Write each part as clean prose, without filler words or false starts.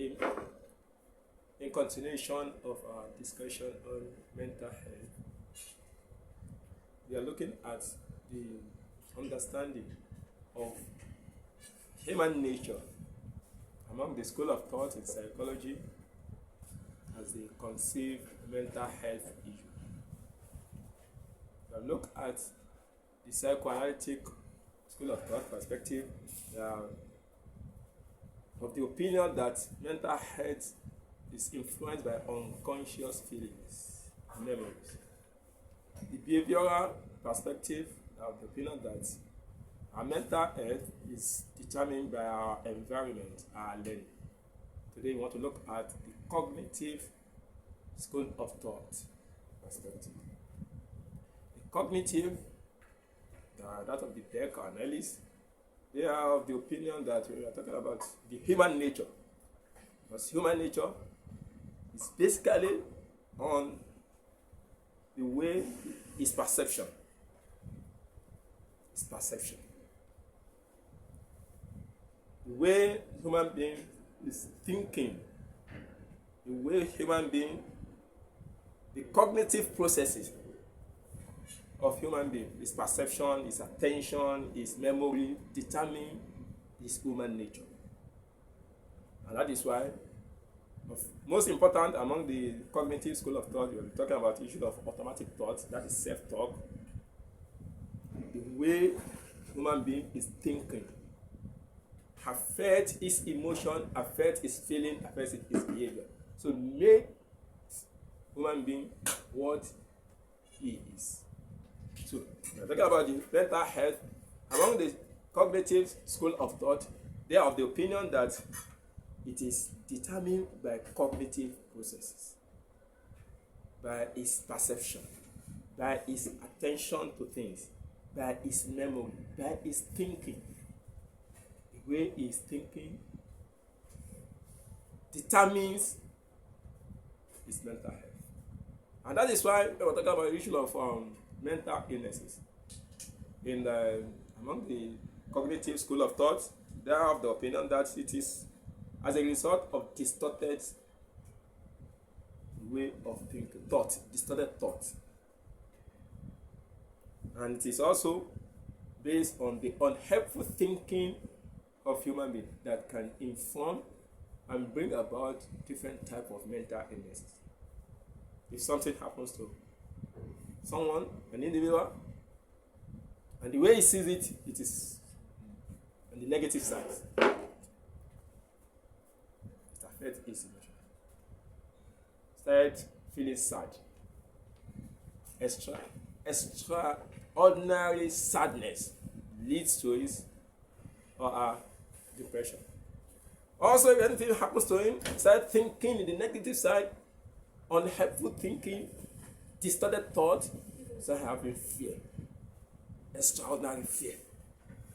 in continuation of our discussion on mental health, we are looking at the understanding of human nature among the school of thought in psychology as they conceive mental health issue. We have looked at the psychoanalytic school of thought perspective of the opinion that mental health is influenced by unconscious feelings and memories. The behavioral perspective of the opinion that our mental health is determined by our environment, our learning. Today we want to look at the cognitive school of thought perspective. The cognitive, that of the Beck and Ellis, they are of the opinion that we are talking about the human nature. Because human nature is basically on the way is perception. It's perception. The way human being is thinking, the way human being, the cognitive processes of human being, his perception, his attention, his memory, determine his human nature. And that is why most important among the cognitive school of thought, we're talking about the issue of automatic thought, that is self-talk. The way human being is thinking affects his emotion, affects his feeling, affects his behavior. So make human being what he is. So we're talking about the mental health. Among the cognitive school of thought, they are of the opinion that it is determined by cognitive processes, by his perception, by his attention to things, by his memory, by his thinking. The way he is thinking determines his mental health. And that is why we're talking about the issue of mental illnesses. Among the cognitive school of thought, they are of the opinion that it is as a result of distorted way of thinking, distorted thought. And it is also based on the unhelpful thinking of human beings that can inform and bring about different type of mental illnesses. If something happens to someone, an individual, and the way he sees it, it is on the negative side. It affects his emotion. Start feeling sad. Extraordinary sadness leads to his or her depression. Also, if anything happens to him, start thinking in the negative side, unhelpful thinking, distorted thought, start having fear, extraordinary fear.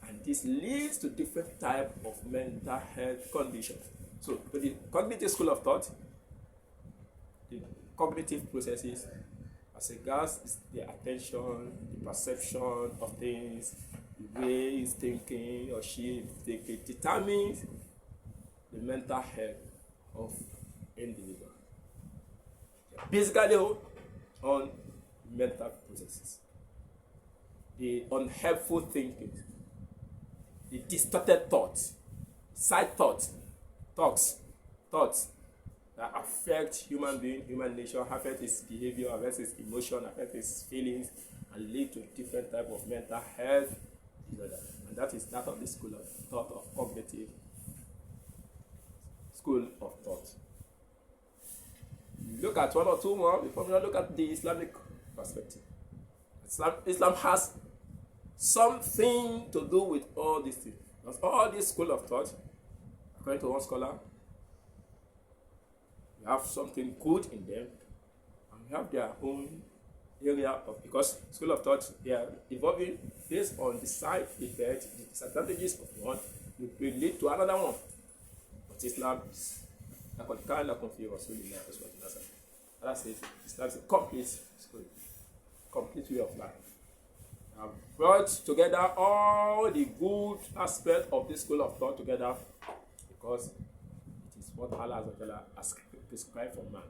And this leads to different type of mental health conditions. So, with the cognitive school of thought, the cognitive processes as regards is the attention, the perception of things, the way he's thinking or she is thinking determines the mental health of individual. Basically on mental processes. The unhelpful thinking, the distorted thoughts, side thoughts that affect human being, human nature, affect his behavior, affect his emotion, affect his feelings, and lead to different type of mental health disorder. And that is that of the school of thought of cognitive school of thought. Look at one or two more before we look at the Islamic perspective. Islam has something to do with all these things. Because all these school of thought, according to one scholar, we have something good in them, and we have their own area of, because school of thought, they are evolving based on the side effects, the disadvantages of one will lead to another one. But Islam is Allah says Islam is a complete school, complete way of life. I've brought together all the good aspects of this school of thought together because it is what Allah has prescribed for man.